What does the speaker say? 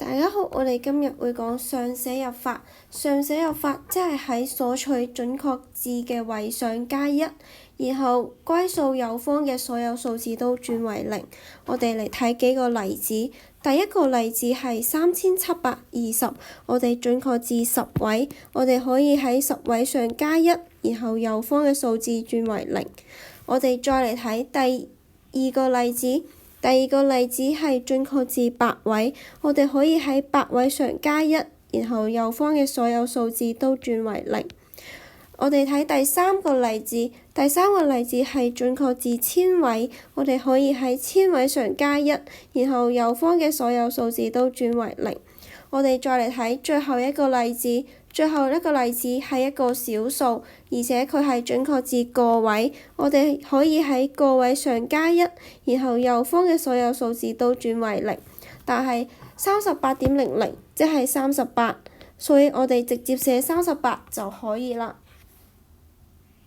大家好，我哋今日會講上寫入法。上寫入法即係喺所取準確字嘅位上加一，然後歸數右方嘅所有數字都轉為零。我哋嚟睇幾個例子。第一個例子係3720，我哋準確至10位，我哋可以喺10位上加一，然後右方嘅數字轉為零。我哋再嚟睇第二個例子。第二個例子係準確至8位，我哋可以喺8位上加一，然後右方嘅所有數字都轉為零。我哋睇第三個例子，第三個例子係準確至1000位，我哋可以喺1000位上加一，然後右方嘅所有數字都轉為零。我哋再嚟睇最後一個例子，最後一個例子係一個小數，而且佢係準確至個位，我哋可以喺個位上加一，然後右方嘅所有數字都轉為零。但係38.00即係38，所以我哋直接寫38就可以啦。